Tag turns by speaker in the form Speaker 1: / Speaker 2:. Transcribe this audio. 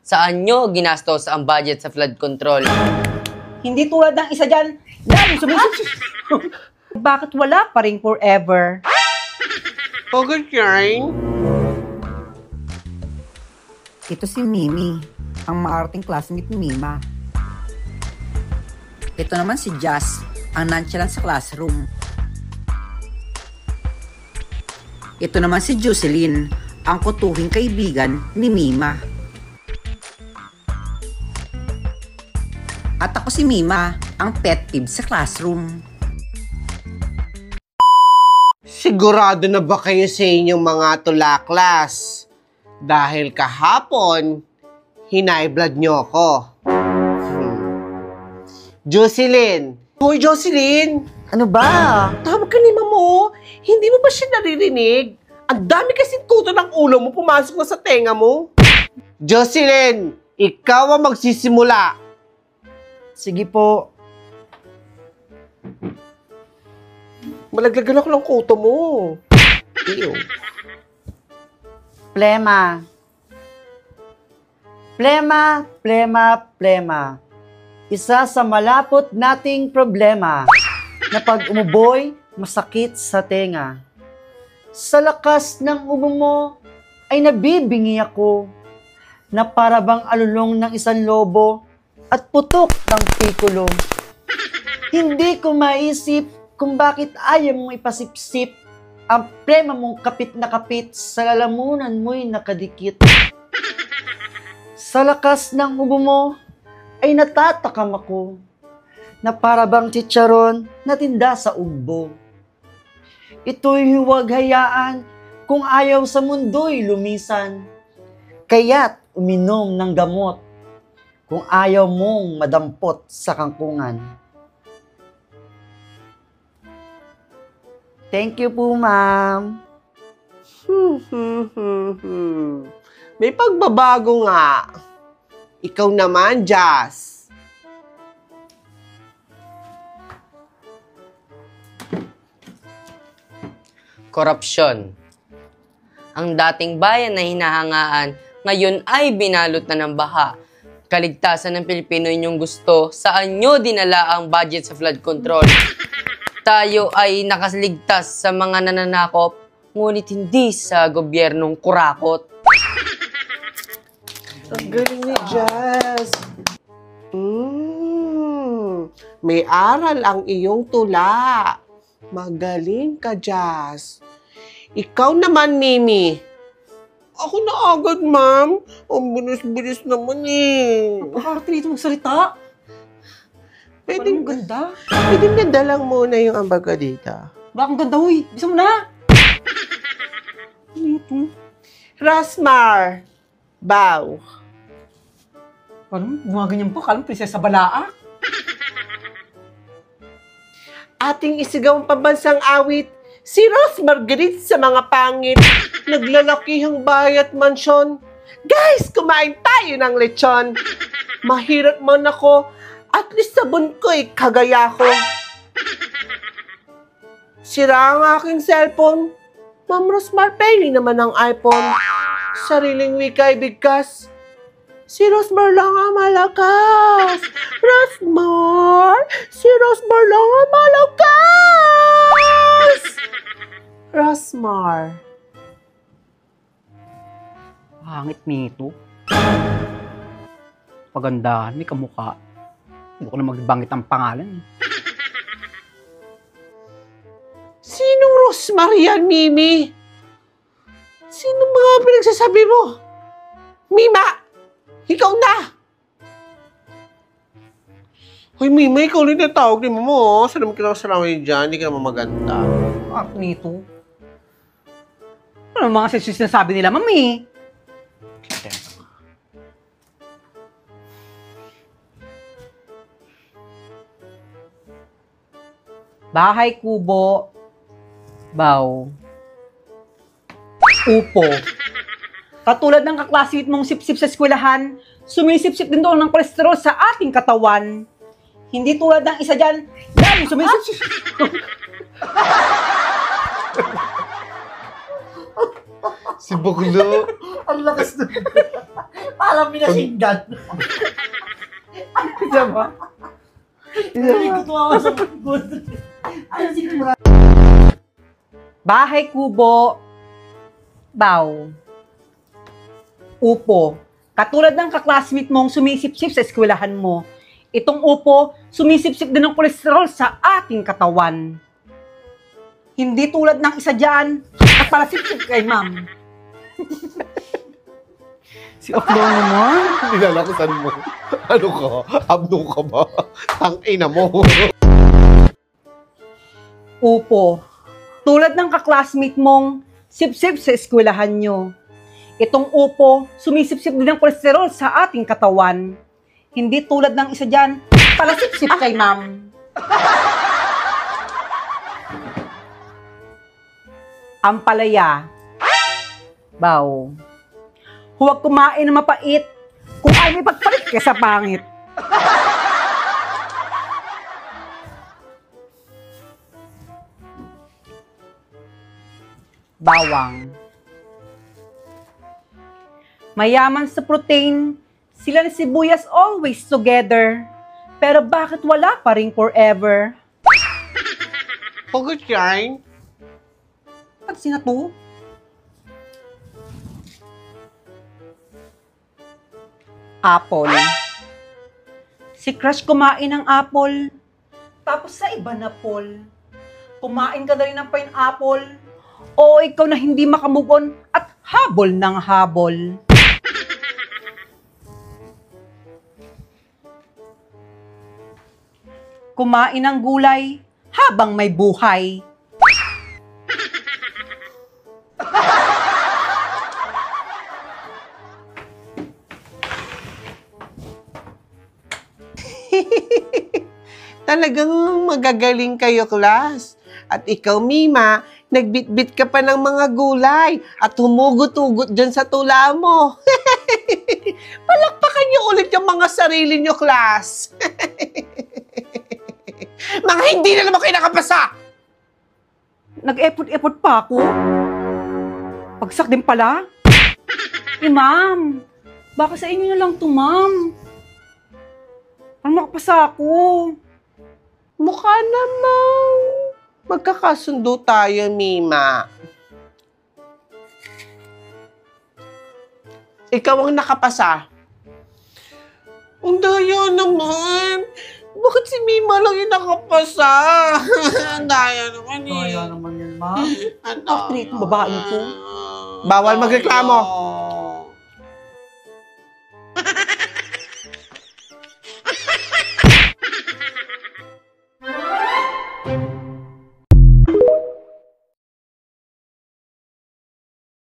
Speaker 1: Saan nyo ginastos ang budget sa flood control?
Speaker 2: Hindi tulad ng isa dyan, lalo sumisip. Bakit wala pa rin forever?
Speaker 3: Okay, Karen.
Speaker 4: Ito si Mimi, ang maarting classmate ni Mima. Ito naman si Jazz, ang nonchalant sa classroom. Ito naman si Jocelyn, ang kutuhing kaibigan ni Mima. At ako si Mima, ang pet peeve sa classroom.
Speaker 3: Sigurado na ba kayo sa inyong mga tulaklas? Dahil kahapon, hinay-blood nyo ako. Jocelyn! Hoy, Jocelyn!
Speaker 2: Ano ba?
Speaker 3: Tawag ka ni Mamo. Hindi mo ba siya naririnig? Ang dami kasing kuto ng ulo mo pumasok na sa tenga mo. Jocelyn, ikaw ang magsisimula.
Speaker 2: Sige po.
Speaker 3: Malaglagan ako ng kuto mo. Ew.
Speaker 2: Plema. Plema, plema, plema. Isa sa malapot nating problema na pag umuboy, masakit sa tenga. Sa lakas ng ubo mo ay nabibingi ako na para bang alulong ng isang lobo at putok ng pikulo. Hindi ko maisip kung bakit ayaw mong ipasipsip ang plema mong kapit na kapit sa lalamunan mo'y nakadikit. Sa lakas ng ubo mo ay natatakam ako na para bang chicharon na tinda sa ugbo. Ito'y huwag hayaan kung ayaw sa mundo'y lumisan. Kaya't uminom ng gamot kung ayaw mong madampot sa kangkungan. Thank you po, ma'am.
Speaker 3: May pagbabago nga. Ikaw naman, Jazz.
Speaker 1: Korupsyon. Ang dating bayan na hinahangaan, ngayon ay binalot na ng baha. Kaligtasan ng Pilipino inyong gusto, saan nyo dinala ang budget sa flood control? Tayo ay nakaligtas sa mga nananakop, ngunit hindi sa gobyernong kurakot.
Speaker 3: Ang galing ni Jazz. May aral ang iyong tula. Magaling ka, Jazz. Ikaw naman, Mimi. Ako na agad, ma'am. Ang bilis-bilis naman eh.
Speaker 2: Napakarte dito magsalita.
Speaker 3: Pwedeng
Speaker 2: ganda.
Speaker 3: Pwedeng nadalang muna yung ambagadita.
Speaker 2: Bakang ganda, huy. Bisa mo na. Ano ito?
Speaker 3: Rasmar. Bow.
Speaker 2: Parang gumaganyan pa. Kalang prinsesa Balaa.
Speaker 3: Ating isigaw ang pambansang awit, si Rose Marguerite sa mga pangit. Naglalakihang bahay at mansyon. Guys, kumain tayo ng lechon. Mahirap man ako, at least sabon ko'y kagaya ko. Sira ang aking cellphone. Ma'am Rosmar, pengi naman ang iPhone. Sariling wika ay bigkas. Si Rosmar lang ang malakas. Rosmar! Si Rosmar lang ang malakas! Rosmar.
Speaker 2: Pangit nito. Pagandahan, may kamukha. Hindi ko na magbangit ang pangalan.
Speaker 3: Sinong Rosmar yan, Mimi? Sino mga pinagsasabi mo? Mima! Ikaw na! Hoy, Mima, ikaw ulit na tawag ni mo. Saan naman kinakasalamay dyan? Hindi ka naman maganda.
Speaker 2: Pangit nito. Ano mga sinasabi nila, mami? Bahay kubo, baw, upo. Katulad ng kaklasit mong sip-sip sa eskwelahan, sumisip-sip din doon ng kolesterol sa ating katawan. Hindi tulad ng isa dyan, lalo sumisip-sip.
Speaker 3: Si Buglo.
Speaker 2: Ang lakas na. Parang minasinggan.
Speaker 3: Isa ba?
Speaker 2: Hindi ko tumawa sa good. Ano siguro?
Speaker 5: Bahay kubo. Baw. Upo. Katulad ng kaklasmate mong sumisip-sip sa eskwelahan mo, itong upo, sumisip-sip din ng kolesterol sa ating katawan. Hindi tulad ng isa dyan, at para sip-sip kay ma'am. Si Oklo naman.
Speaker 3: Nilalakasan mo. Ano ka? Abno ka ba? Ang ina mo.
Speaker 5: Upo. Tulad ng kaklasmate mong sip-sip sa eskwelahan nyo. Itong upo, sumisip-sip din ng kolesterol sa ating katawan. Hindi tulad ng isa dyan, para sip-sip kay ma'am. Ampalaya. Baw. Huwag kumain ng mapait kung ay may pagpalit ka sa pangit. Bawang. Mayaman sa protein, sila ni sibuyas always together. Pero bakit wala pa rin forever?
Speaker 3: Pagod yan.
Speaker 5: Pag sinato? Apple. Si Crush kumain ng apple, tapos sa iba na Paul. Kumain ka na rin ng pineapple, o ikaw na hindi makamove on at habol ng habol. Kumain ng gulay habang may buhay.
Speaker 3: Talagang magagaling kayo, class. At ikaw, Mima, nagbitbit ka pa ng mga gulay at humugot-hugot dyan sa tula mo. Palakpakan niyo ulit yung mga sarili niyo, class. Mga hindi na naman kayo nakapasa!
Speaker 5: Nag-effort-effort pa ako. Pagsak din pala. Ma'am, baka sa inyo na lang to, ma'am. Parang makapasa ako.
Speaker 3: Mukha namang magkakasundo tayo, Mima. Ikaw ang nakapasa. Ang daya naman. Bakit si Mima lang yung nakapasa? Ang daya naman eh.
Speaker 2: Kaya naman yan, ma'am.
Speaker 5: Ang treat ng babae ko.
Speaker 3: Bawal magreklamo.